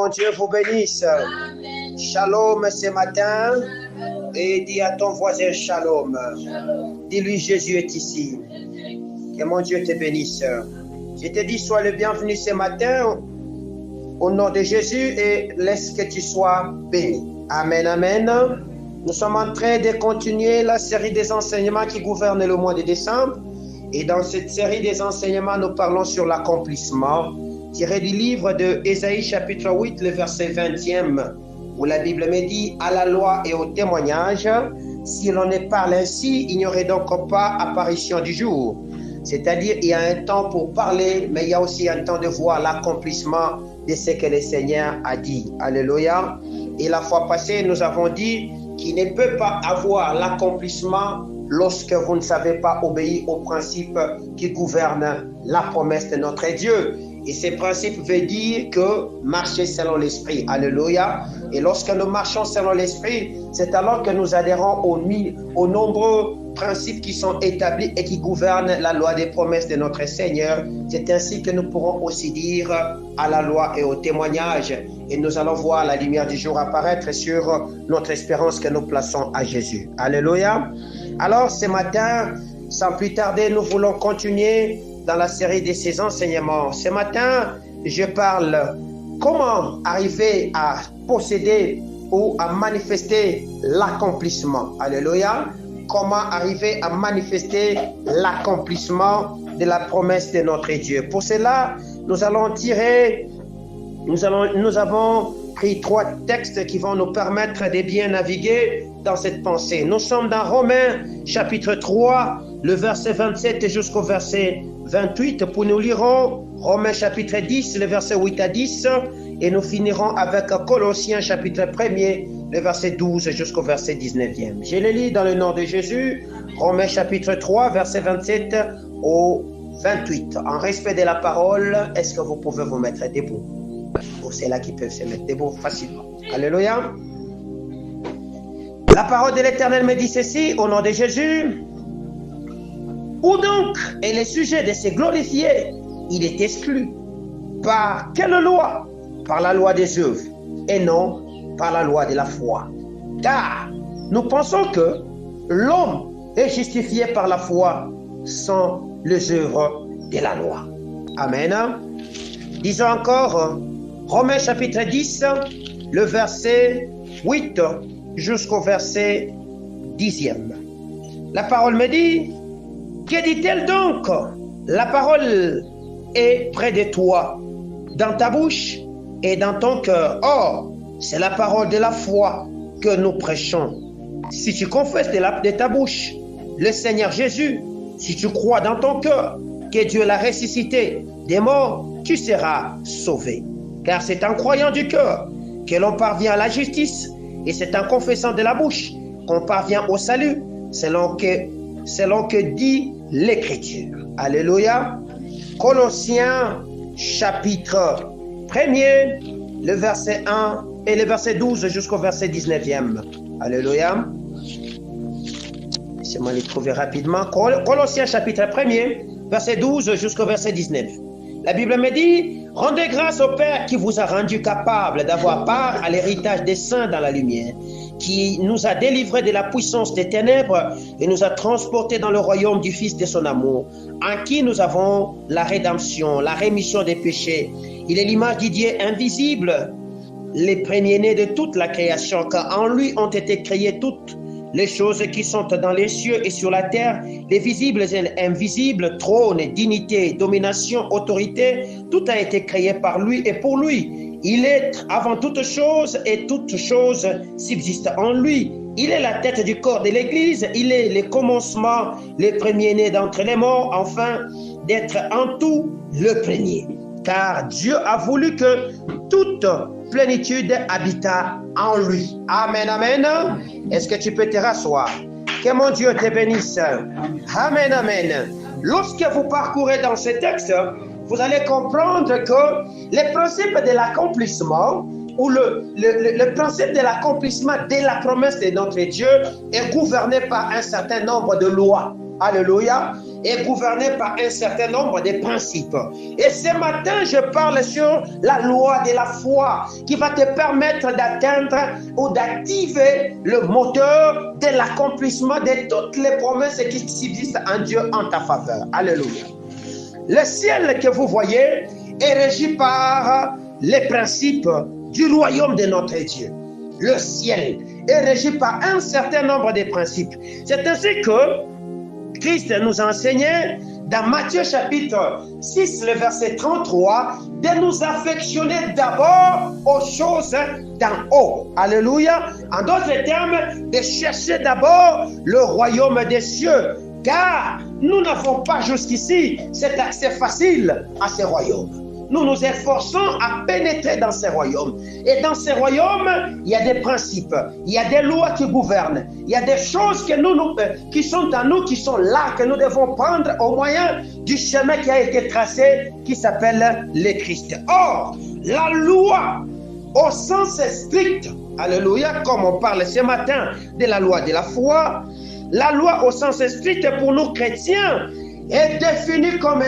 mon Dieu vous bénisse. Shalom ce matin. Et dis à ton voisin shalom. Dis-lui Jésus est ici. Que mon Dieu te bénisse. Je te dis sois le bienvenu ce matin au nom de Jésus et laisse que tu sois béni. Amen, amen. Nous sommes en train de continuer la série des enseignements qui gouvernent le mois de décembre. Et dans cette série des enseignements, nous parlons sur l'accomplissement, tiré du livre de Ésaïe chapitre 8, le verset 20e, où la Bible me dit « À la loi et au témoignage, si l'on ne parle ainsi, il n'y aurait donc pas apparition du jour. » C'est-à-dire, il y a un temps pour parler, mais il y a aussi un temps de voir l'accomplissement de ce que le Seigneur a dit. Alléluia. Et la fois passée, nous avons dit qu'il ne peut pas avoir l'accomplissement lorsque vous ne savez pas obéir aux principes qui gouvernent la promesse de notre Dieu. Et ces principes veulent dire que marcher selon l'Esprit. Alléluia. Et lorsque nous marchons selon l'Esprit, c'est alors que nous adhérons aux nombreux principes qui sont établis et qui gouvernent la loi des promesses de notre Seigneur. C'est ainsi que nous pourrons aussi dire à la loi et au témoignage. Et nous allons voir la lumière du jour apparaître sur notre espérance que nous plaçons à Jésus. Alléluia. Alors ce matin, sans plus tarder, nous voulons continuer dans la série de ces enseignements. Ce matin, je parle comment arriver à posséder ou à manifester l'accomplissement. Alléluia. Comment arriver à manifester l'accomplissement de la promesse de notre Dieu. Pour cela, nous avons pris 3 textes qui vont nous permettre de bien naviguer dans cette pensée. Nous sommes dans Romains chapitre 3, le verset 27 jusqu'au verset 28. Puis nous lirons Romains chapitre 10, le verset 8 à 10. Et nous finirons avec Colossiens chapitre 1er, le verset 12 jusqu'au verset 19e. Je les lis dans le nom de Jésus. Romains chapitre 3, verset 27 au 28. En respect de la parole, est-ce que vous pouvez vous mettre debout? Pour ceux-là qui peuvent se mettre debout facilement. Alléluia. La parole de l'Éternel me dit ceci, au nom de Jésus. Où donc est le sujet de se glorifier? Il est exclu. Par quelle loi? Par la loi des œuvres, et non par la loi de la foi. Car nous pensons que l'homme est justifié par la foi sans les œuvres de la loi. Amen. Disons encore Romains chapitre 10, le verset 8 jusqu'au verset 10e. La parole me dit, que dit-elle donc? La parole est près de toi, dans ta bouche et dans ton cœur. Or, c'est la parole de la foi que nous prêchons. Si tu confesses de ta bouche le Seigneur Jésus, si tu crois dans ton cœur que Dieu l'a ressuscité des morts, tu seras sauvé. Car c'est en croyant du cœur que l'on parvient à la justice, et c'est en confessant de la bouche qu'on parvient au salut, selon que dit l'Écriture. Alléluia. Colossiens chapitre 1er, le verset 1 et le verset 12 jusqu'au verset 19e. Alléluia. Laissez-moi les trouver rapidement. Colossiens chapitre 1er, verset 12 jusqu'au verset 19. La Bible me dit, rendez grâce au Père qui vous a rendu capable d'avoir part à l'héritage des saints dans la lumière, qui nous a délivrés de la puissance des ténèbres et nous a transportés dans le royaume du Fils de son amour, en qui nous avons la rédemption, la rémission des péchés. Il est l'image du Dieu invisible, les premiers-nés de toute la création, car en lui ont été créées toutes les choses qui sont dans les cieux et sur la terre, les visibles et invisibles, trône, dignité, domination, autorité, tout a été créé par lui et pour lui. Il est avant toute chose et toute chose subsiste en lui. Il est la tête du corps de l'Église, il est le commencement, le premier-né d'entre les morts, enfin d'être en tout le premier. Car Dieu a voulu que toute plénitude habita en lui. Amen, amen. Est-ce que tu peux te rasseoir? Que mon Dieu te bénisse. Amen, amen. Lorsque vous parcourez dans ce texte, vous allez comprendre que le principe de l'accomplissement ou le principe de l'accomplissement de la promesse de notre Dieu est gouverné par un certain nombre de lois. Alléluia. est gouverné par un certain nombre de principes. Et ce matin, je parle sur la loi de la foi qui va te permettre d'atteindre ou d'activer le moteur de l'accomplissement de toutes les promesses qui subsistent en Dieu en ta faveur. Alléluia. Le ciel que vous voyez est régi par les principes du royaume de notre Dieu. Le ciel est régi par un certain nombre de principes. C'est ainsi que Christ nous a enseigné dans Matthieu chapitre 6, le verset 33, de nous affectionner d'abord aux choses d'en haut. Alléluia. En d'autres termes, de chercher d'abord le royaume des cieux. Car nous n'avons pas jusqu'ici cet accès facile à ces royaumes. Nous nous efforçons à pénétrer dans ces royaumes. Et dans ces royaumes, il y a des principes, il y a des lois qui gouvernent, il y a des choses que qui sont en nous, qui sont là, que nous devons prendre au moyen du chemin qui a été tracé, qui s'appelle le Christ. Or, la loi, au sens strict, alléluia, comme on parle ce matin de la loi de la foi, la loi au sens strict pour nous chrétiens est définie comme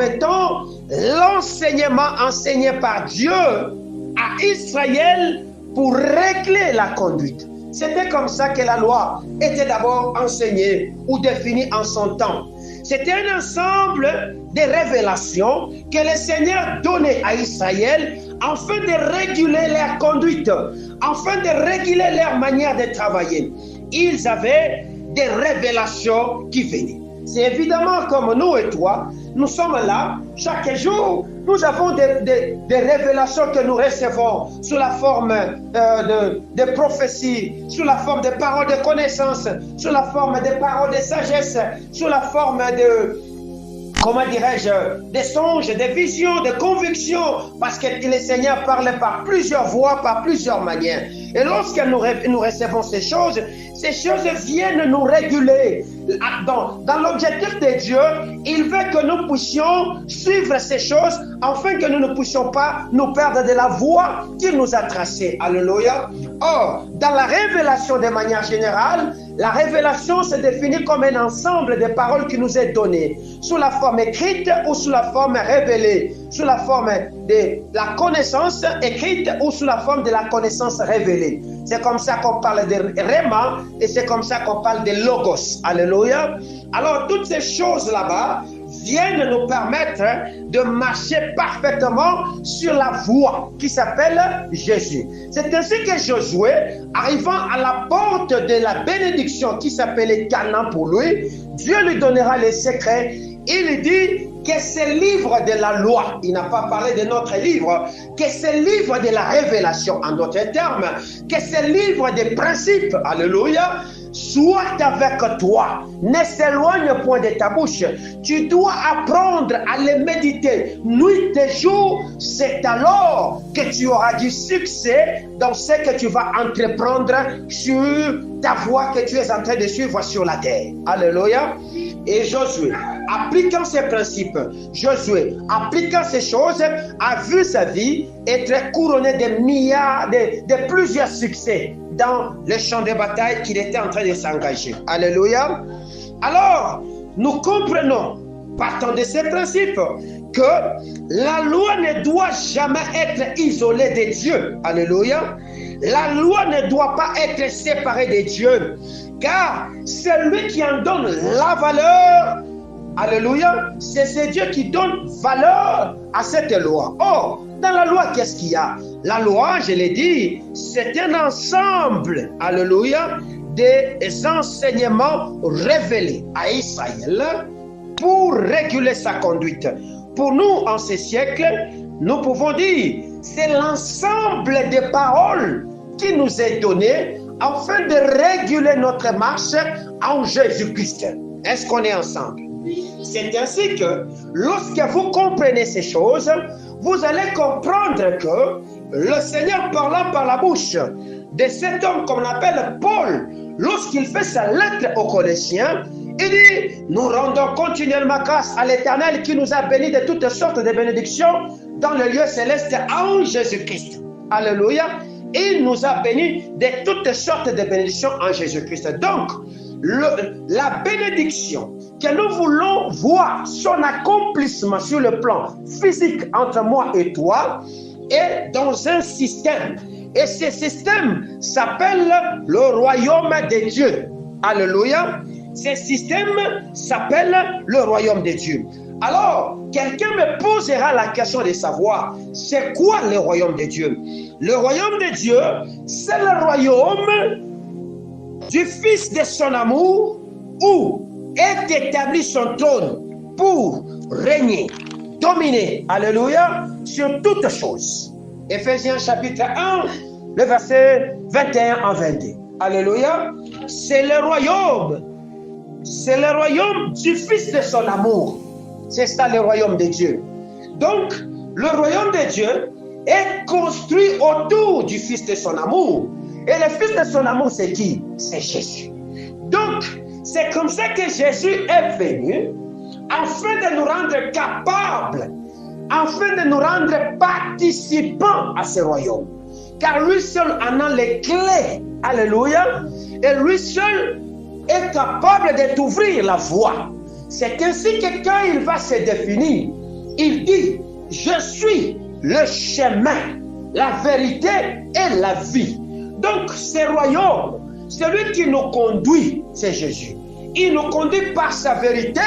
étant l'enseignement enseigné par Dieu à Israël pour régler la conduite. C'était comme ça que la loi était d'abord enseignée ou définie en son temps. C'était un ensemble de révélations que le Seigneur donnait à Israël afin de réguler leur conduite, afin de réguler leur manière de travailler. Ils avaient des révélations qui venaient. C'est évidemment comme nous et toi, nous sommes là, chaque jour, nous avons des révélations que nous recevons sous la forme de prophéties, sous la forme de paroles de connaissance, sous la forme de paroles de sagesse, sous la forme de, comment dirais-je, des songes, des visions, des convictions, parce que le Seigneur parle par plusieurs voies, par plusieurs manières. Et lorsque nous recevons ces choses viennent nous réguler. Dans l'objectif de Dieu, il veut que nous puissions suivre ces choses afin que nous ne puissions pas nous perdre de la voie qu'il nous a tracée. Alléluia. Or, dans la révélation de manière générale, la révélation se définit comme un ensemble de paroles qui nous est donné, sous la forme écrite ou sous la forme révélée, sous la forme de la connaissance écrite ou sous la forme de la connaissance révélée. C'est comme ça qu'on parle de Réma et c'est comme ça qu'on parle de Logos. Alléluia. Alors, toutes ces choses là-bas viennent nous permettre de marcher parfaitement sur la voie qui s'appelle Jésus. C'est ainsi que Josué, arrivant à la porte de la bénédiction qui s'appelait Canaan pour lui, Dieu lui donnera les secrets. Il lui dit que ce livre de la loi, il n'a pas parlé de notre livre, que ce livre de la révélation, en d'autres termes, que ce livre des principes, alléluia, soit avec toi, ne s'éloigne point de ta bouche. Tu dois apprendre à les méditer nuit et jour. C'est alors que tu auras du succès dans ce que tu vas entreprendre sur ta voie que tu es en train de suivre sur la terre. Alléluia. Et Josué, appliquant ces principes, Josué, appliquant ces choses, a vu sa vie être couronnée de milliards, de plusieurs succès dans le champ de bataille qu'il était en train de s'engager. Alléluia. Alors, nous comprenons, partant de ces principes, que la loi ne doit jamais être isolée de Dieu. Alléluia. La loi ne doit pas être séparée de Dieu, car c'est lui qui en donne la valeur. Alléluia. C'est Dieu qui donne valeur à cette loi. Or, dans la loi, qu'est-ce qu'il y a? La loi, je l'ai dit, c'est un ensemble, alléluia, des enseignements révélés à Israël pour réguler sa conduite. Pour nous, en ces siècles, nous pouvons dire, c'est l'ensemble des paroles qui nous est donné afin de réguler notre marche en Jésus-Christ. Est-ce qu'on est ensemble? C'est ainsi que lorsque vous comprenez ces choses, vous allez comprendre que le Seigneur parlant par la bouche de cet homme qu'on appelle Paul, lorsqu'il fait sa lettre aux Colossiens, il dit, nous rendons continuellement grâce à l'Éternel qui nous a bénis de toutes sortes de bénédictions dans le lieu céleste en Jésus-Christ. Alléluia. Il nous a bénis de toutes sortes de bénédictions en Jésus-Christ. Donc, la bénédiction que nous voulons voir son accomplissement sur le plan physique entre moi et toi est dans un système. Et ce système s'appelle le royaume de Dieu. Alléluia. Ce système s'appelle le royaume de Dieu. Alors, quelqu'un me posera la question de savoir, c'est quoi le royaume de Dieu? Le royaume de Dieu, c'est le royaume du Fils de son amour, où est établi son trône pour régner, dominer, alléluia, sur toutes choses. Éphésiens chapitre 1, le verset 21 à 22. Alléluia. C'est le royaume du Fils de son amour. C'est ça le royaume de Dieu. Donc, le royaume de Dieu est construit autour du Fils de son amour. Et le Fils de son amour, c'est qui? C'est Jésus. Donc, c'est comme ça que Jésus est venu, afin de nous rendre capables, afin de nous rendre participants à ce royaume. Car lui seul en a les clés. Alléluia. Et lui seul est capable de t'ouvrir la voie. C'est ainsi que quand il va se définir, il dit, je suis le chemin, la vérité et la vie. Donc, ce royaume, celui qui nous conduit, c'est Jésus. Il nous conduit par sa vérité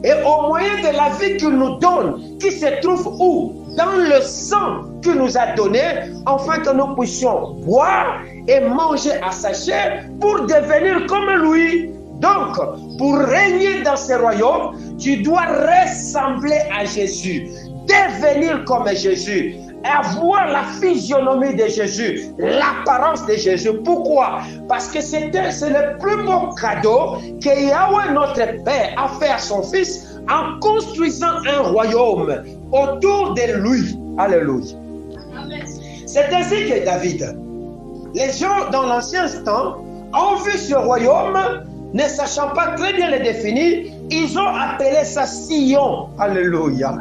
et au moyen de la vie qu'il nous donne, qui se trouve où? Dans le sang qu'il nous a donné, afin que nous puissions boire et manger à sa chair pour devenir comme lui. Donc, pour régner dans ce royaume, tu dois ressembler à Jésus, devenir comme Jésus, avoir la physionomie de Jésus, l'apparence de Jésus. Pourquoi? Parce que c'est le plus beau cadeau que Yahweh, notre Père, a fait à son Fils en construisant un royaume autour de lui. Alléluia. C'est ainsi que David, les gens dans l'ancien temps ont vu ce royaume, ne sachant pas très bien le définir, ils ont appelé ça Sion. Alléluia.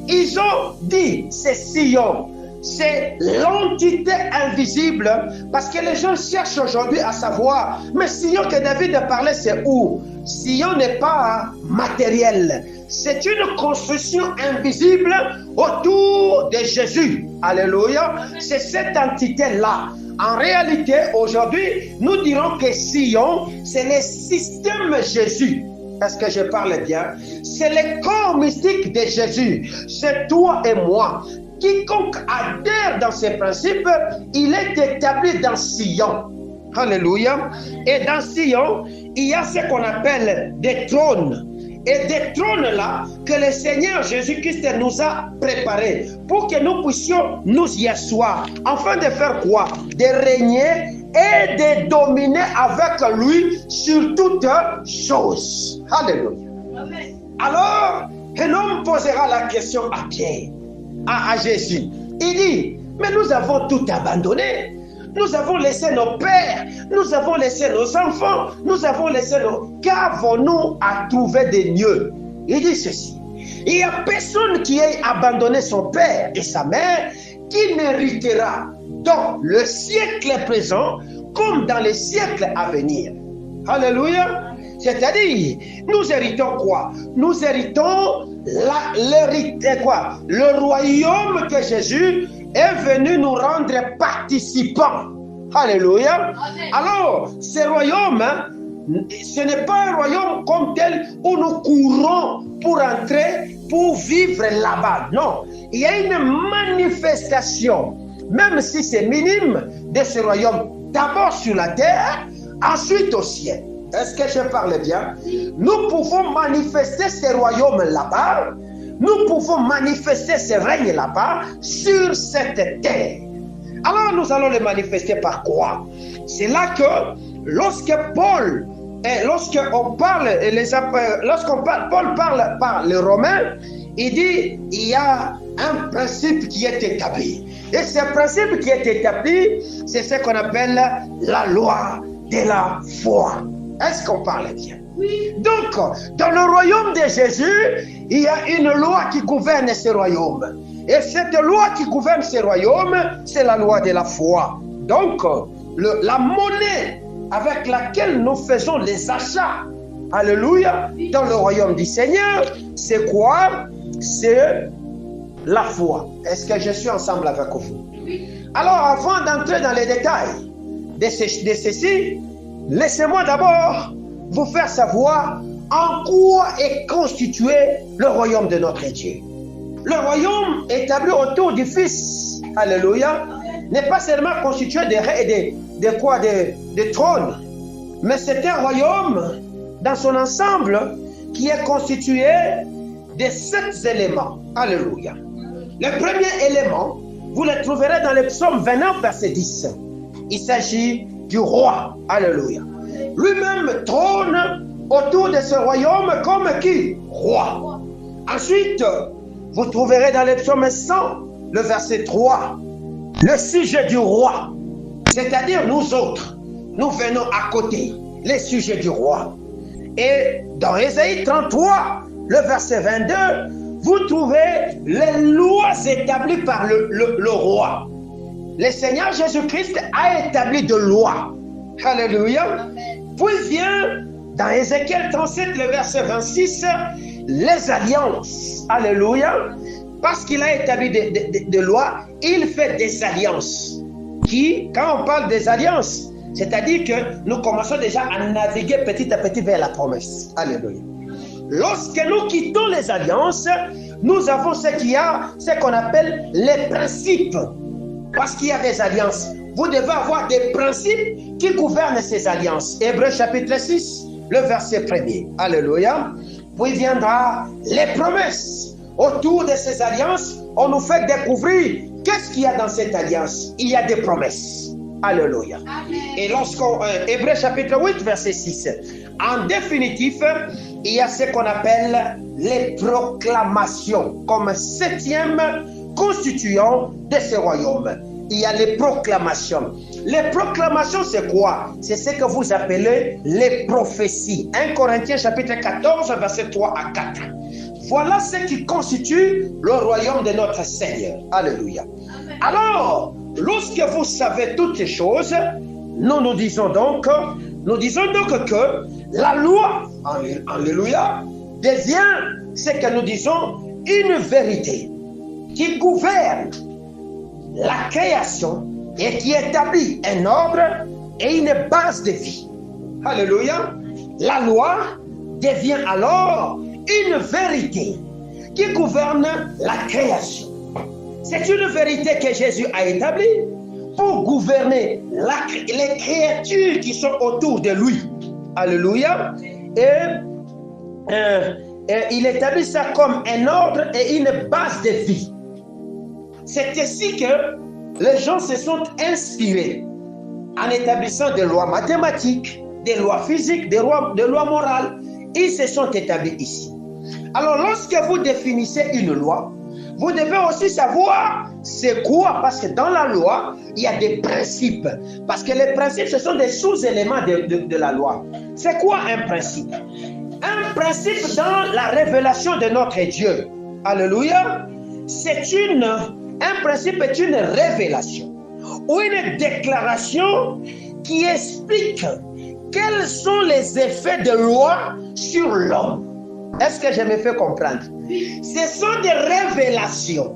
Ils ont dit, c'est Sion. C'est l'entité invisible, parce que les gens cherchent aujourd'hui à savoir, mais Sion que David parlait, c'est où? Sion n'est pas matériel. C'est une construction invisible autour de Jésus. Alléluia. C'est cette entité-là. En réalité, aujourd'hui, nous dirons que Sion, c'est le système Jésus. Est-ce que je parle bien? C'est le corps mystique de Jésus. C'est toi et moi. Quiconque adhère dans ces principes, il est établi dans Sion. Alléluia. Et dans Sion, il y a ce qu'on appelle des trônes. Et des trônes-là que le Seigneur Jésus-Christ nous a préparés pour que nous puissions nous y asseoir. Afin de faire quoi? De régner et de dominer avec lui sur toutes choses. Alléluia. Amen. Alors, un homme posera la question à Pierre, à Jésus. Il dit, mais nous avons tout abandonné. Nous avons laissé nos pères, nous avons laissé nos enfants, nous avons laissé nos... Qu'avons-nous à trouver de mieux? Il dit ceci. Il n'y a personne qui ait abandonné son père et sa mère qui n'héritera dans le siècle présent comme dans les siècles à venir. Alléluia. C'est-à-dire, nous héritons quoi? Nous héritons le royaume que Jésus est venu nous rendre participants. Alléluia. Alors, ce royaume, ce n'est pas un royaume comme tel où nous courons pour entrer, pour vivre là-bas. Non, il y a une manifestation, même si c'est minime, de ce royaume. D'abord sur la terre, ensuite au ciel. Est-ce que je parle bien? Nous pouvons manifester ce royaume là-bas. Nous pouvons manifester ce règne là-bas sur cette terre. Alors nous allons le manifester par quoi? C'est là que lorsque Paul, lorsqu'on parle, Paul parle par les Romains, il dit il y a un principe qui est établi. Et ce principe qui est établi, c'est ce qu'on appelle la loi de la foi. Est-ce qu'on parle bien? Oui. Donc, dans le royaume de Jésus, il y a une loi qui gouverne ce royaume. Et cette loi qui gouverne ce royaume, c'est la loi de la foi. Donc, la monnaie avec laquelle nous faisons les achats. Alléluia. Dans le royaume du Seigneur, c'est quoi? C'est la foi. Est-ce que je suis ensemble avec vous? Alors, avant d'entrer dans les détails de ceci, laissez-moi d'abord vous faire savoir en quoi est constitué le royaume de notre Dieu. Le royaume établi autour du Fils, alléluia, n'est pas seulement constitué de trônes, mais c'est un royaume dans son ensemble qui est constitué de 7 éléments. Alléluia. Le premier élément, vous le trouverez dans le psaume 29, verset 10. Il s'agit du roi. Alléluia. Lui-même trône autour de ce royaume comme qui? Roi. Ensuite, vous trouverez dans le psaume 100, le verset 3, le sujet du roi. C'est-à-dire nous autres, nous venons à côté, les sujets du roi. Et dans Ésaïe 33, le verset 22, vous trouvez les lois établies par le roi. Le Seigneur Jésus-Christ a établi de lois. Alléluia. Puis vient dans Ézéchiel 37, le verset 26, les alliances. Alléluia. Parce qu'il a établi des lois, il fait des alliances. Quand on parle des alliances, c'est-à-dire que nous commençons déjà à naviguer petit à petit vers la promesse. Alléluia. Lorsque nous quittons les alliances, nous avons ce qu'on appelle les principes. Parce qu'il y a des alliances. Vous devez avoir des principes qui gouvernent ces alliances. Hébreux chapitre 6, le verset 1er. Alléluia. Puis viendra les promesses. Autour de ces alliances, on nous fait découvrir qu'est-ce qu'il y a dans cette alliance. Il y a des promesses. Alléluia. Amen. Et lorsqu'on... Hébreux chapitre 8, verset 6. En définitif, il y a ce qu'on appelle les proclamations comme 7e constituant de ce royaume. Il y a les proclamations. Les proclamations, c'est quoi? C'est ce que vous appelez les prophéties. 1 Corinthiens chapitre 14, verset 3 à 4. Voilà ce qui constitue le royaume de notre Seigneur. Alléluia. Alors, lorsque vous savez toutes ces choses, nous disons donc que la loi, alléluia, devient ce que nous disons une vérité qui gouverne la création et qui établit un ordre et une base de vie. Alléluia. La loi devient alors une vérité qui gouverne la création. C'est une vérité que Jésus a établie pour gouverner les créatures qui sont autour de lui. Alléluia. Et il établit ça comme un ordre et une base de vie. C'est ainsi que les gens se sont inspirés en établissant des lois mathématiques, des lois physiques, des lois morales. Ils se sont établis ici. Alors, lorsque vous définissez une loi, vous devez aussi savoir c'est quoi, parce que dans la loi, il y a des principes. Parce que les principes, ce sont des sous-éléments de la loi. C'est quoi un principe? Un principe dans la révélation de notre Dieu. Alléluia. Un principe est une révélation ou une déclaration qui explique quels sont les effets de loi sur l'homme. Est-ce que je me fais comprendre? Ce sont des révélations,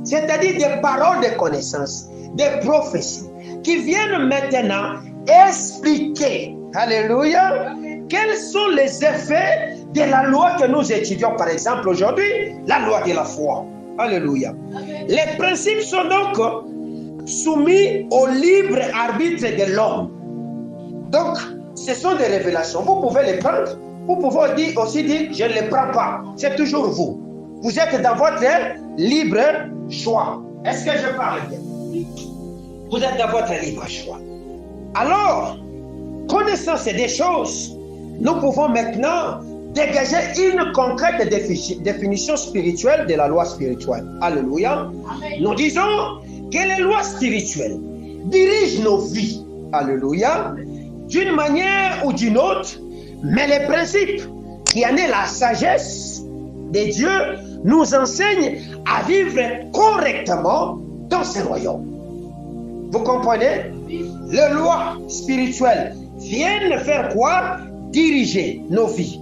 c'est-à-dire des paroles de connaissance, des prophéties qui viennent maintenant expliquer, alléluia, quels sont les effets de la loi que nous étudions, par exemple aujourd'hui, la loi de la foi. Alléluia. Les principes sont donc soumis au libre arbitre de l'homme. Donc, ce sont des révélations. Vous pouvez les prendre. Vous pouvez aussi dire, je ne les prends pas. C'est toujours vous. Vous êtes dans votre libre choix. Est-ce que je parle bien? Vous êtes dans votre libre choix. Alors, connaissant ces choses, nous pouvons maintenant dégager une concrète définition spirituelle de la loi spirituelle. Alléluia. Amen. Nous disons que les lois spirituelles dirigent nos vies. Alléluia. D'une manière ou d'une autre, mais les principes qui en est la sagesse de Dieu nous enseignent à vivre correctement dans ce royaume. Vous comprenez? Les lois spirituelles viennent faire quoi? Diriger nos vies.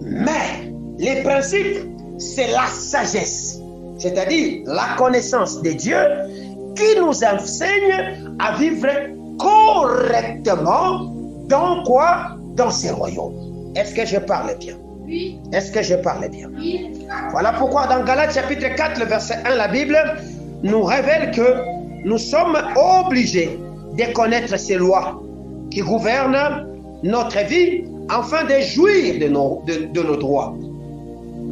Mais les principes, c'est la sagesse, c'est-à-dire la connaissance de Dieu qui nous enseigne à vivre correctement dans quoi? Dans ses royaumes. Est-ce que je parle bien? Oui. Est-ce que je parle bien? Oui. Voilà pourquoi dans Galates chapitre 4, le verset 1, la Bible nous révèle que nous sommes obligés de connaître ces lois qui gouvernent notre vie afin de jouir de nos droits.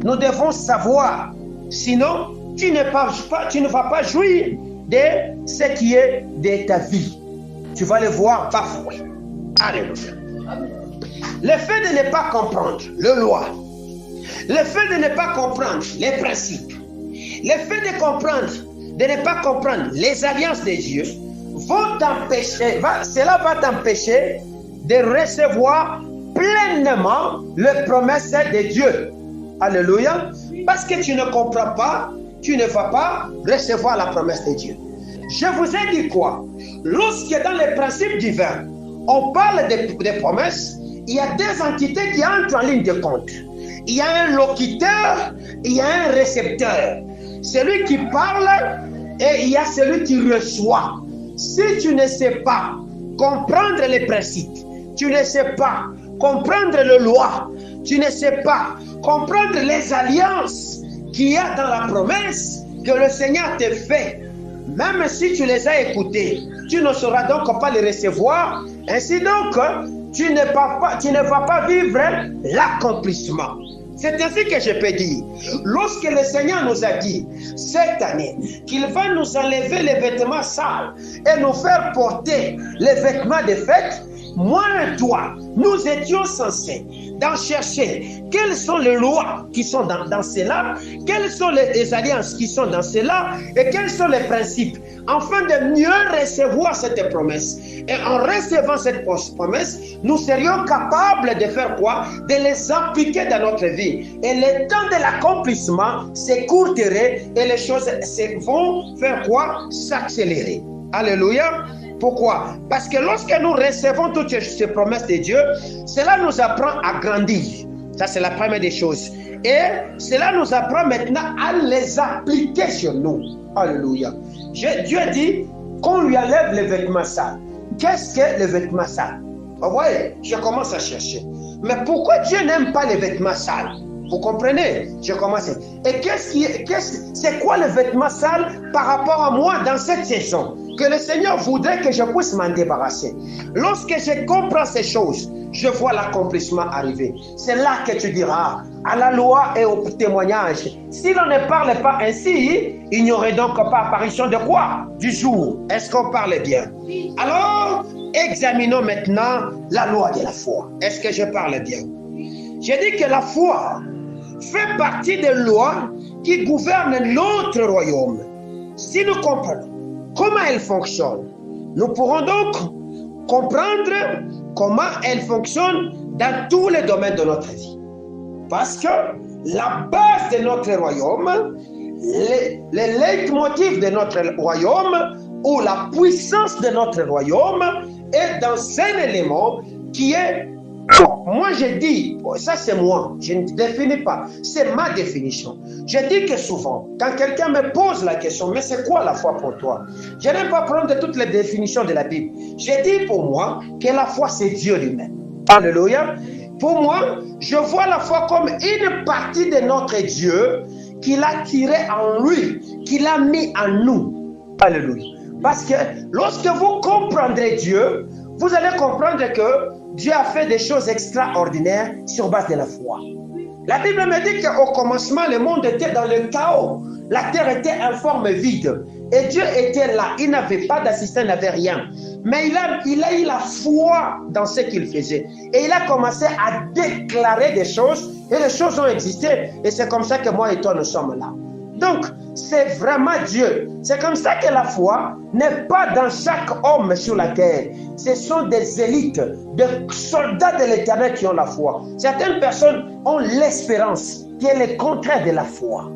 Nous devons savoir, sinon tu ne vas pas jouir de ce qui est de ta vie. Tu vas le voir bafoué. Alléluia. Le fait de ne pas comprendre le loi, le fait de ne pas comprendre les principes, le fait de ne pas comprendre les alliances de Dieu, cela va t'empêcher de recevoir pleinement les promesses de Dieu. Alléluia. Parce que tu ne comprends pas, tu ne vas pas recevoir la promesse de Dieu. Je vous ai dit quoi? Lorsque dans les principes divins, on parle des promesses, il y a deux entités qui entrent en ligne de compte. Il y a un locuteur, il y a un récepteur. Celui qui parle et il y a celui qui reçoit. Si tu ne sais pas comprendre les principes, tu ne sais pas comprendre les lois, tu ne sais pas comprendre les alliances qu'il y a dans la promesse que le Seigneur te fait, même si tu les as écoutées, tu ne sauras donc pas les recevoir. Ainsi donc, tu ne vas pas vivre l'accomplissement. C'est ainsi que je peux dire. Lorsque le Seigneur nous a dit cette année qu'il va nous enlever les vêtements sales et nous faire porter les vêtements de fête, moi et toi, nous étions censés d'en chercher quelles sont les lois qui sont dans cela, quelles sont les alliances qui sont dans cela et quels sont les principes, afin de mieux recevoir cette promesse. Et en recevant cette promesse, nous serions capables de faire quoi? De les appliquer dans notre vie. Et le temps de l'accomplissement s'écourterait et les choses vont faire quoi? S'accélérer. Alléluia. Pourquoi? Parce que lorsque nous recevons toutes ces promesses de Dieu, cela nous apprend à grandir. Ça, c'est la première des choses. Et cela nous apprend maintenant à les appliquer sur nous. Alléluia. Dieu dit qu'on lui enlève les vêtements sales. Qu'est-ce que les vêtements sales? Vous voyez, je commence à chercher. Mais pourquoi Dieu n'aime pas les vêtements sales? Vous comprenez? Je commence. Et c'est quoi les vêtements sales par rapport à moi dans cette saison? Que le Seigneur voudrait que je puisse m'en débarrasser. Lorsque je comprends ces choses, je vois l'accomplissement arriver. C'est là que tu diras, à la loi et au témoignage, si l'on ne parle pas ainsi, il n'y aurait donc pas apparition de quoi? Du jour. Est-ce qu'on parle bien? Alors, examinons maintenant la loi de la foi. Est-ce que je parle bien? J'ai dit que la foi fait partie des lois qui gouvernent notre royaume. Si nous comprenons comment elle fonctionne, nous pourrons donc comprendre comment elle fonctionne dans tous les domaines de notre vie. Parce que la base de notre royaume, le leitmotiv de notre royaume ou la puissance de notre royaume est dans un élément qui est... Moi je dis, ça c'est moi, je ne définis pas, c'est ma définition. Je dis que souvent, quand quelqu'un me pose la question, mais c'est quoi la foi pour toi? Je n'aime pas prendre toutes les définitions de la Bible. Je dis pour moi que la foi c'est Dieu lui-même. Alléluia. Pour moi, je vois la foi comme une partie de notre Dieu qu'il a tiré en lui, qu'il a mis en nous. Alléluia. Parce que lorsque vous comprendrez Dieu, vous allez comprendre que Dieu a fait des choses extraordinaires sur base de la foi. La Bible me dit qu'au commencement, le monde était dans le chaos. La terre était informe, vide. Et Dieu était là. Il n'avait pas d'assistant, il n'avait rien. Mais il a eu la foi dans ce qu'il faisait. Et il a commencé à déclarer des choses. Et les choses ont existé. Et c'est comme ça que moi et toi, nous sommes là. Donc, c'est vraiment Dieu. C'est comme ça que la foi n'est pas dans chaque homme sur la terre. Ce sont des élites, des soldats de l'Éternel qui ont la foi. Certaines personnes ont l'espérance, qui est le contraire de la foi.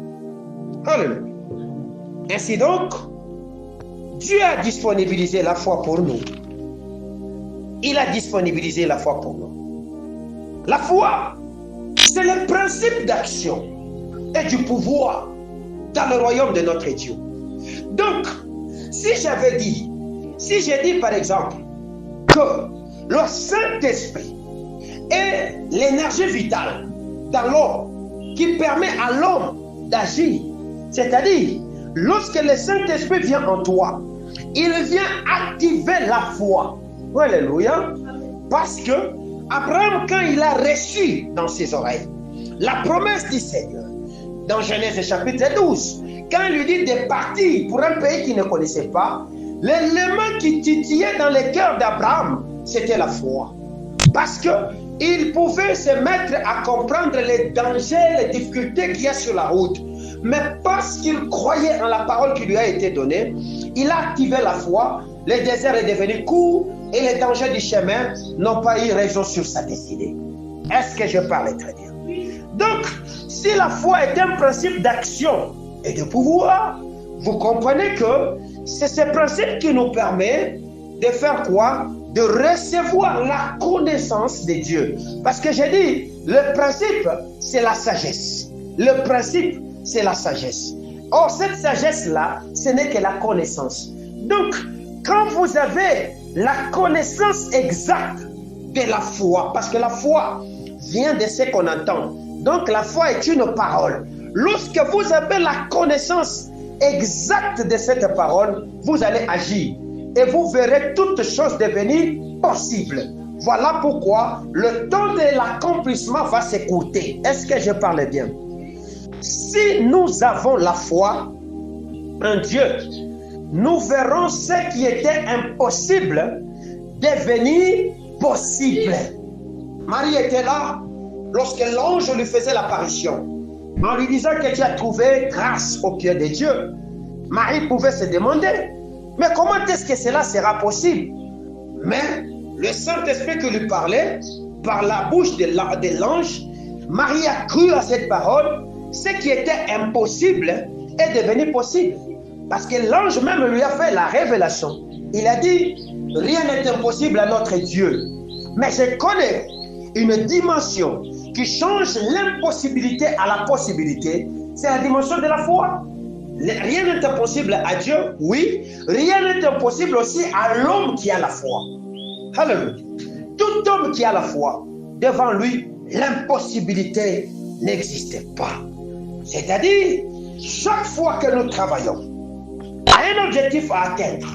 Alléluia. Ainsi donc, Dieu a disponibilisé la foi pour nous. il a disponibilisé la foi pour nous. La foi, c'est le principe d'action et du pouvoir dans le royaume de notre Dieu. Donc, si j'ai dit par exemple que le Saint-Esprit est l'énergie vitale dans l'homme qui permet à l'homme d'agir, c'est-à-dire lorsque le Saint-Esprit vient en toi, il vient activer la foi. Alléluia. Parce que Abraham, quand il a reçu dans ses oreilles la promesse du Seigneur, dans Genèse chapitre 12, quand il lui dit de partir pour un pays qu'il ne connaissait pas, l'élément qui titillait dans le cœur d'Abraham, c'était la foi. Parce qu'il pouvait se mettre à comprendre les dangers, les difficultés qu'il y a sur la route. Mais parce qu'il croyait en la parole qui lui a été donnée, il a activé la foi, le désert est devenu court et les dangers du chemin n'ont pas eu raison sur sa destinée. Est-ce que je parle très bien? Donc, si la foi est un principe d'action et de pouvoir, vous comprenez que c'est ce principe qui nous permet de faire quoi? De recevoir la connaissance de Dieu. Parce que j'ai dit, le principe, c'est la sagesse. Le principe, c'est la sagesse. Or, cette sagesse-là, ce n'est que la connaissance. Donc, quand vous avez la connaissance exacte de la foi, parce que la foi vient de ce qu'on entend. Donc, la foi est une parole. Lorsque vous avez la connaissance exacte de cette parole, vous allez agir. Et vous verrez toutes choses devenir possibles. Voilà pourquoi le temps de l'accomplissement va s'écourter. Est-ce que je parle bien? Si nous avons la foi en Dieu, nous verrons ce qui était impossible devenir possible. Marie était là lorsque l'ange lui faisait l'apparition, en lui disant que tu as trouvé grâce aux pieds de Dieu. Marie pouvait se demander, mais comment est-ce que cela sera possible? Mais le Saint-Esprit qui lui parlait, par la bouche de l'ange, Marie a cru à cette parole. Ce qui était impossible est devenu possible. Parce que l'ange même lui a fait la révélation. Il a dit, rien n'est impossible à notre Dieu. Mais je connais une dimension qui change l'impossibilité à la possibilité. C'est la dimension de la foi. Rien n'est impossible à Dieu, oui. Rien n'est impossible aussi à l'homme qui a la foi. Alléluia. Tout homme qui a la foi, devant lui, l'impossibilité n'existe pas. C'est-à-dire, chaque fois que nous travaillons à un objectif à atteindre,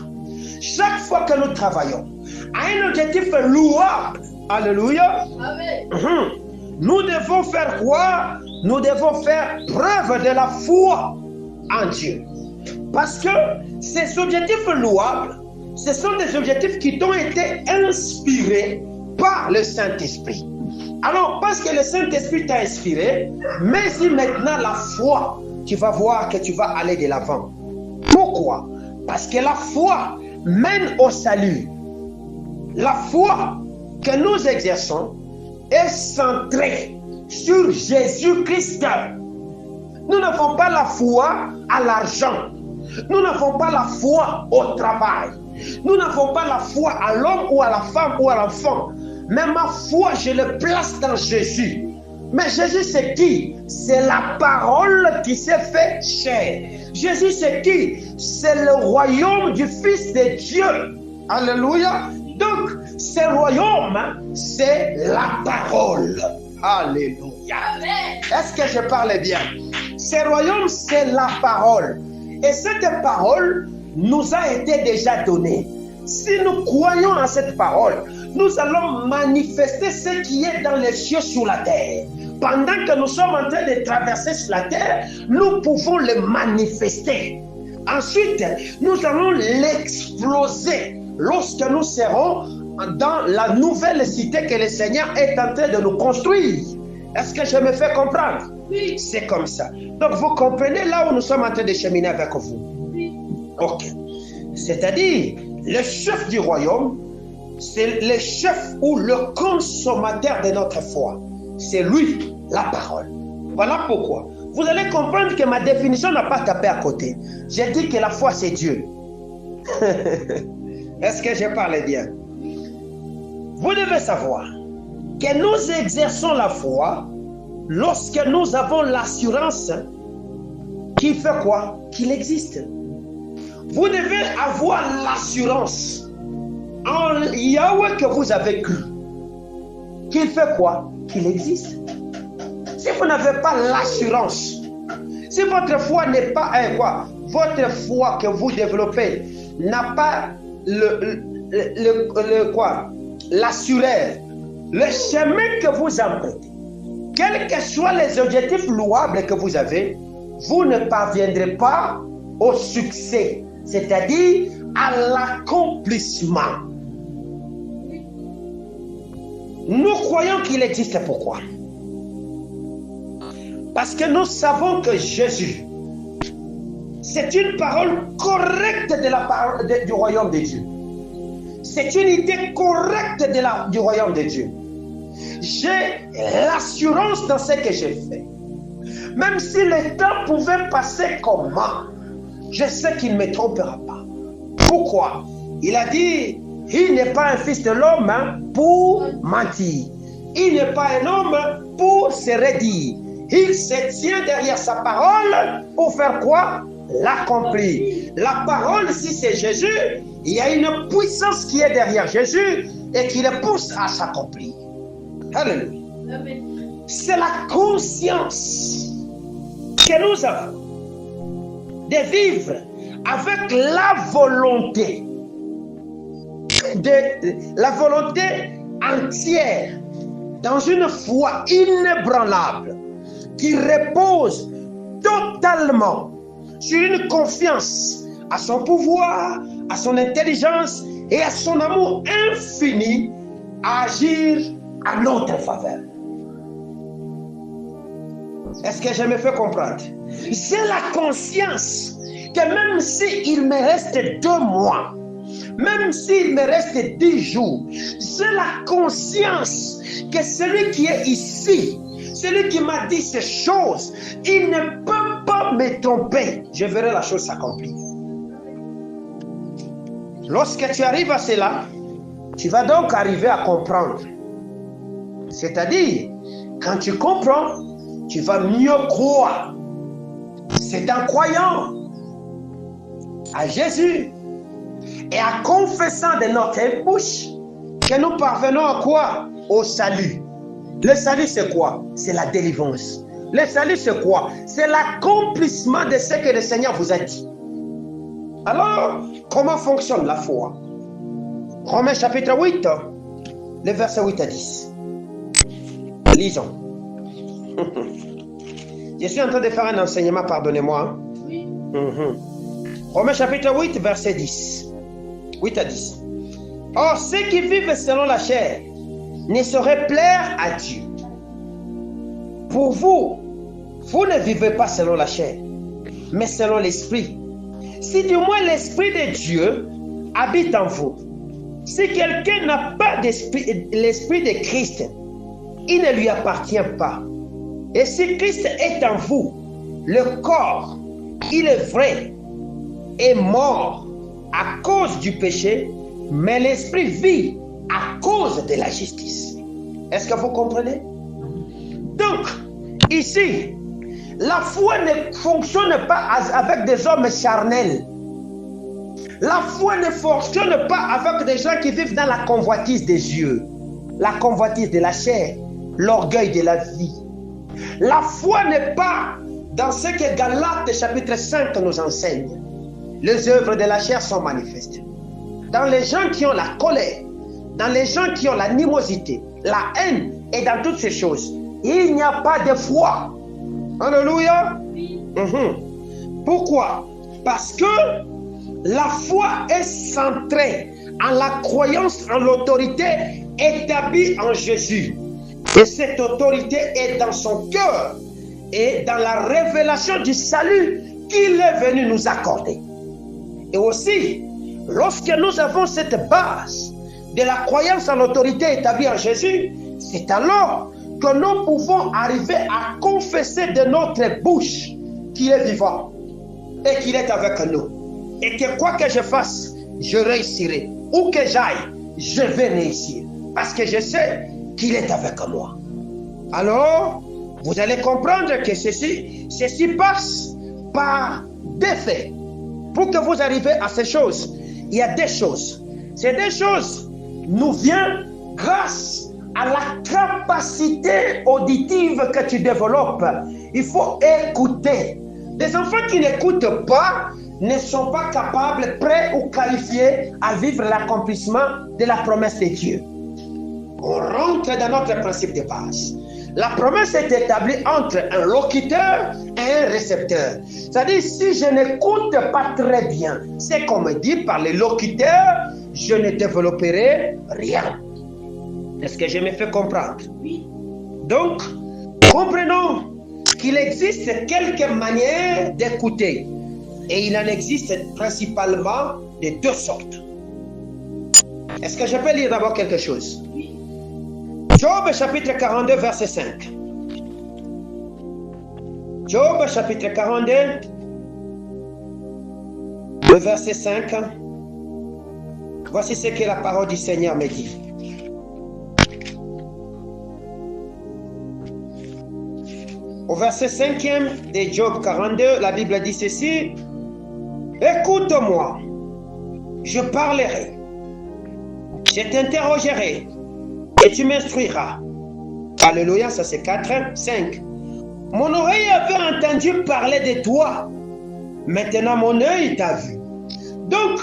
chaque fois que nous travaillons à un objectif louable, alléluia, nous devons faire quoi? Nous devons faire preuve de la foi en Dieu. Parce que ces objectifs louables, ce sont des objectifs qui ont été inspirés par le Saint-Esprit. Alors, parce que le Saint-Esprit t'a inspiré, mets-y maintenant la foi. Tu vas voir que tu vas aller de l'avant. Pourquoi? Parce que la foi mène au salut. La foi que nous exerçons est centrée sur Jésus-Christ. Nous n'avons pas la foi à l'argent. Nous n'avons pas la foi au travail. Nous n'avons pas la foi à l'homme ou à la femme ou à l'enfant. Mais ma foi, je le place dans Jésus. Mais Jésus, c'est qui? C'est la parole qui s'est fait chair. Jésus, c'est qui? C'est le royaume du Fils de Dieu. Alléluia. Donc, ce royaume, c'est la parole. Alléluia. Est-ce que je parle bien? Ce royaume, c'est la parole. Et cette parole nous a été déjà donnée. Si nous croyons en cette parole, nous allons manifester ce qui est dans les cieux sur la terre. Pendant que nous sommes en train de traverser sur la terre, nous pouvons le manifester. Ensuite, nous allons l'exploser lorsque nous serons dans la nouvelle cité que le Seigneur est en train de nous construire. Est-ce que je me fais comprendre? Oui. C'est comme ça. Donc, vous comprenez là où nous sommes en train de cheminer avec vous? Oui. Ok. C'est-à-dire, le chef du royaume, c'est le chef ou le consommateur de notre foi. C'est lui, la parole. Voilà pourquoi. Vous allez comprendre que ma définition n'a pas tapé à côté. J'ai dit que la foi, c'est Dieu. Est-ce que je parle bien? Vous devez savoir que nous exerçons la foi lorsque nous avons l'assurance qu'il fait quoi? Qu'il existe. Vous devez avoir l'assurance en Yahweh que vous avez cru. Qu'il fait quoi? Qu'il existe. Si vous n'avez pas l'assurance, si votre foi n'est pas votre foi que vous développez n'a pas l'assureur, le chemin que vous empruntez, quels que soient les objectifs louables que vous avez, vous ne parviendrez pas au succès, c'est-à-dire à l'accomplissement. Nous croyons qu'il existe. Pourquoi? Parce que nous savons que Jésus, c'est une parole correcte du royaume de Dieu. C'est une idée correcte du royaume de Dieu. J'ai l'assurance dans ce que j'ai fait. Même si le temps pouvait passer comment, je sais qu'il ne me trompera pas. Pourquoi? Il a dit, il n'est pas un fils de l'homme pour mentir. Il n'est pas un homme pour se redire. Il se tient derrière sa parole pour faire quoi? L'accomplir. La parole, si c'est Jésus, il y a une puissance qui est derrière Jésus et qui le pousse à s'accomplir. Alléluia. C'est la conscience que nous avons de vivre avec la volonté entière dans une foi inébranlable qui repose totalement sur une confiance à son pouvoir, à son intelligence et à son amour infini à agir à notre faveur. Est-ce que je me fais comprendre? C'est la conscience que même s'il me reste 2 mois, même s'il me reste 10 jours, c'est la conscience que celui qui est ici, celui qui m'a dit ces choses, il ne peut pas me tromper. Je verrai la chose s'accomplir. Lorsque tu arrives à cela, tu vas donc arriver à comprendre. C'est-à-dire, quand tu comprends, tu vas mieux croire. C'est en croyant à Jésus et en confessant de notre bouche que nous parvenons à quoi? Au salut. Le salut, c'est quoi? C'est la délivrance. Le salut, c'est quoi? C'est l'accomplissement de ce que le Seigneur vous a dit. Alors, comment fonctionne la foi? Romains chapitre 8, les versets 8 à 10. Lisons. Je suis en train de faire un enseignement, pardonnez-moi. Oui. Romains chapitre 8, verset 10. 8 à 10. Or, ceux qui vivent selon la chair ne sauraient plaire à Dieu. Pour vous, vous ne vivez pas selon la chair, mais selon l'esprit. Si du moins l'esprit de Dieu habite en vous. Si quelqu'un n'a pas l'esprit de Christ, il ne lui appartient pas. Et si Christ est en vous, le corps, il est vrai, est mort à cause du péché, mais l'esprit vit à cause de la justice. Est-ce que vous comprenez? Donc, ici, la foi ne fonctionne pas avec des hommes charnels. La foi ne fonctionne pas avec des gens qui vivent dans la convoitise des yeux, la convoitise de la chair, l'orgueil de la vie. La foi n'est pas dans ce que Galates chapitre 5 nous enseigne. Les œuvres de la chair sont manifestes. Dans les gens qui ont la colère, dans les gens qui ont l'animosité, la haine et dans toutes ces choses, il n'y a pas de foi. Alléluia. Pourquoi? Parce que la foi est centrée en la croyance en l'autorité établie en Jésus. Et cette autorité est dans son cœur et dans la révélation du salut qu'il est venu nous accorder. Et aussi, lorsque nous avons cette base de la croyance en l'autorité établie en Jésus, c'est alors que nous pouvons arriver à confesser de notre bouche qu'il est vivant et qu'il est avec nous. Et que quoi que je fasse, je réussirai. Où que j'aille, je vais réussir. parce que je sais qu'il est avec moi. Alors, vous allez comprendre que ceci passe par des faits. Pour que vous arriviez à ces choses, il y a des choses. Ces deux choses nous viennent grâce à la capacité auditive que tu développes. Il faut écouter. Les enfants qui n'écoutent pas ne sont pas capables, prêts ou qualifiés à vivre l'accomplissement de la promesse de Dieu. On rentre dans notre principe de base. La promesse est établie entre un locuteur et un récepteur. C'est-à-dire, si je n'écoute pas très bien ce qu'on me dit par le locuteur, je ne développerai rien. Est-ce que je me fais comprendre? Oui. Donc, comprenons qu'il existe quelques manières d'écouter. Et il en existe principalement de deux sortes. Est-ce que je peux lire d'abord quelque chose? Oui. Job chapitre 42, verset 5. Job chapitre 42, le verset 5. Voici ce que la parole du Seigneur me dit. Au verset 5e de Job 42, la Bible dit ceci. Écoute-moi, je parlerai, je t'interrogerai et tu m'instruiras. Alléluia, ça c'est 4, 5. Mon oreille avait entendu parler de toi, maintenant mon œil t'a vu. Donc,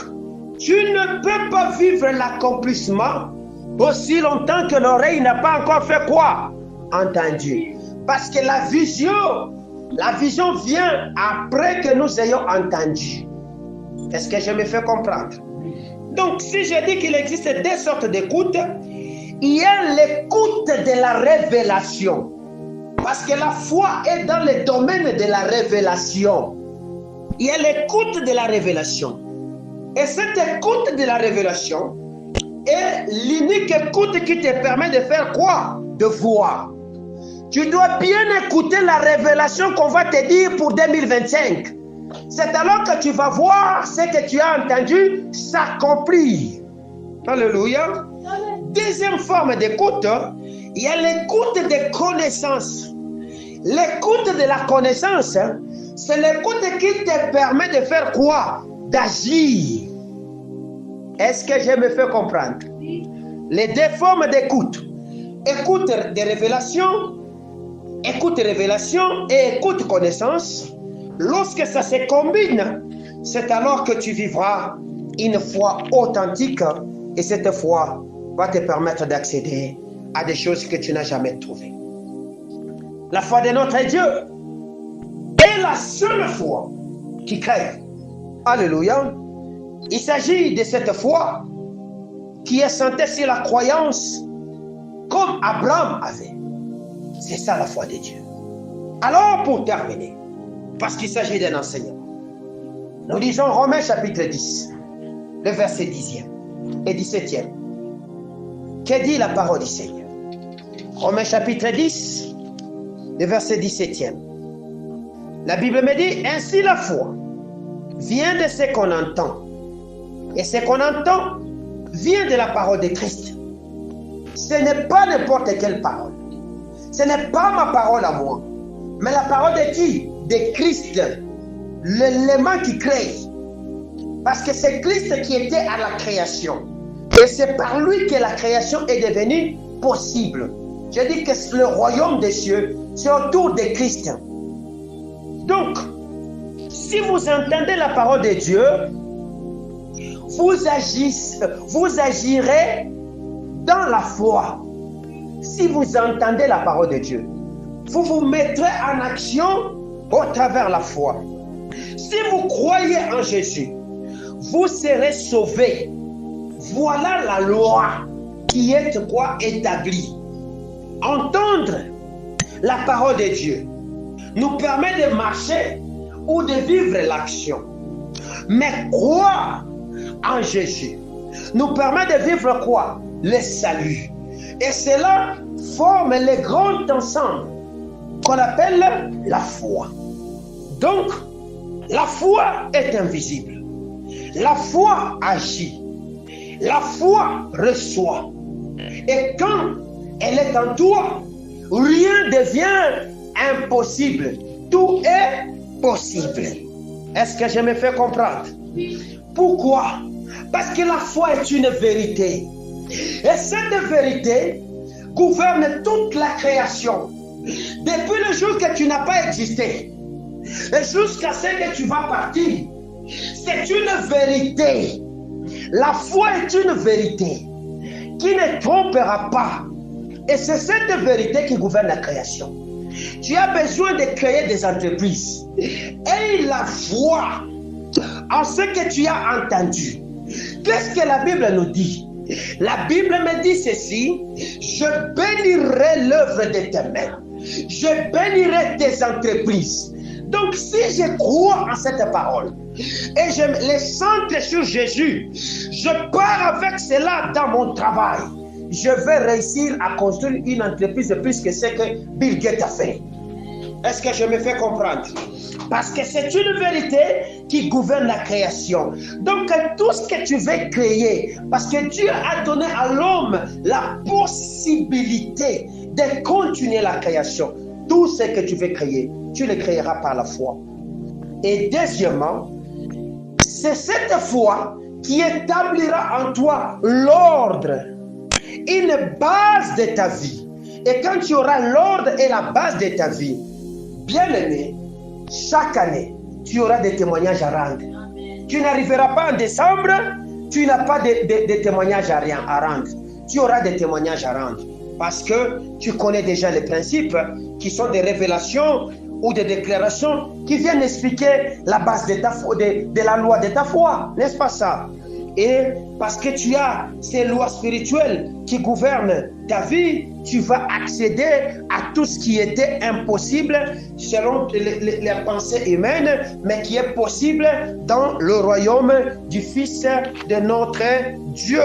tu ne peux pas vivre l'accomplissement aussi longtemps que l'oreille n'a pas encore fait quoi? Entendu. Parce que la vision vient après que nous ayons entendu. Est-ce que je me fais comprendre? Donc, si je dis qu'il existe deux sortes d'écoute, il y a l'écoute de la révélation. Parce que la foi est dans le domaine de la révélation. Il y a l'écoute de la révélation. Et cette écoute de la révélation est l'unique écoute qui te permet de faire quoi? De voir. Tu dois bien écouter la révélation qu'on va te dire pour 2025. C'est alors que tu vas voir ce que tu as entendu s'accomplir. Alléluia. Deuxième forme d'écoute, il y a l'écoute des connaissances. L'écoute de la connaissance, c'est l'écoute qui te permet de faire quoi? D'agir. Est-ce que je me fais comprendre? Les deux formes d'écoute. Écoute des révélations, écoute révélation et écoute connaissance. Lorsque ça se combine, c'est alors que tu vivras une foi authentique et cette foi va te permettre d'accéder à des choses que tu n'as jamais trouvées. La foi de notre Dieu est la seule foi qui crée. Alléluia. Il s'agit de cette foi qui est centrée sur la croyance comme Abraham avait. C'est ça la foi de Dieu. Alors pour terminer, parce qu'il s'agit d'un enseignement, nous lisons Romains chapitre 10, le verset 10e et 17e. Que dit la parole du Seigneur? Romains chapitre 10, le verset 17e. La Bible me dit, ainsi la foi vient de ce qu'on entend. Et ce qu'on entend vient de la parole de Christ. Ce n'est pas n'importe quelle parole. Ce n'est pas ma parole à moi. Mais la parole de qui? De Christ. L'élément qui crée. Parce que c'est Christ qui était à la création. Et c'est par lui que la création est devenue possible. Je dis que le royaume des cieux, c'est autour de Christ. Donc, si vous entendez la parole de Dieu, vous agirez dans la foi. Si vous entendez la parole de Dieu, vous vous mettrez en action au travers de la foi. Si vous croyez en Jésus, vous serez sauvés. Voilà la loi qui est quoi? Établie. Entendre la parole de Dieu nous permet de marcher ou de vivre l'action. Mais croire en Jésus nous permet de vivre quoi? Le salut. Et cela forme le grand ensemble qu'on appelle la foi. Donc, la foi est invisible. La foi agit. La foi reçoit. Et quand elle est en toi, rien ne devient impossible. Tout est possible. Est-ce que je me fais comprendre? Pourquoi? Parce que la foi est une vérité. Et cette vérité gouverne toute la création. Depuis le jour que tu n'as pas existé, et jusqu'à ce que tu vas partir, c'est une vérité. La foi est une vérité qui ne trompera pas. Et c'est cette vérité qui gouverne la création. Tu as besoin de créer des entreprises. Et la foi en ce que tu as entendu. Qu'est-ce que la Bible nous dit? La Bible me dit ceci: je bénirai l'œuvre de tes mains. Je bénirai tes entreprises. Donc si je crois en cette parole et je les centre sur Jésus, je pars avec cela dans mon travail. Je vais réussir à construire une entreprise de plus que ce que Bill Gates a fait. Est-ce que je me fais comprendre? Parce que c'est une vérité qui gouverne la création. Donc tout ce que tu veux créer, parce que Dieu a donné à l'homme la possibilité de continuer la création. Tout ce que tu veux créer, tu le créeras par la foi. Et deuxièmement, c'est cette foi qui établira en toi l'ordre, une base de ta vie. Et quand tu auras l'ordre et la base de ta vie, bien aimé, chaque année, tu auras des témoignages à rendre. Tu n'arriveras pas en décembre, tu n'as pas de témoignages à rendre. Tu auras des témoignages à rendre. Parce que tu connais déjà les principes qui sont des révélations ou des déclarations qui viennent expliquer la base de ta foi, de la loi de ta foi. N'est-ce pas ça? Et parce que tu as ces lois spirituelles qui gouvernent ta vie, tu vas accéder à tout ce qui était impossible selon les pensées humaines, mais qui est possible dans le royaume du Fils de notre Dieu.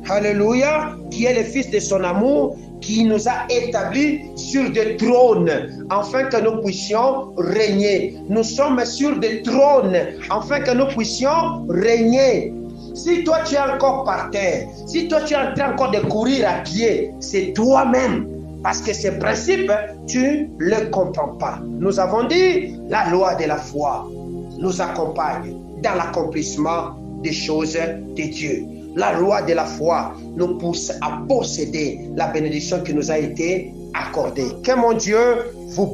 Alléluia, qui est le Fils de son amour, qui nous a établis sur des trônes, afin que nous puissions régner. Nous sommes sur des trônes, afin que nous puissions régner. Si toi tu es encore par terre, si toi tu es en train encore de courir à pied, c'est toi-même. Parce que ces principes, tu ne les comprends pas. Nous avons dit, la loi de la foi nous accompagne dans l'accomplissement des choses de Dieu. La loi de la foi nous pousse à posséder la bénédiction qui nous a été accordée. Que mon Dieu vous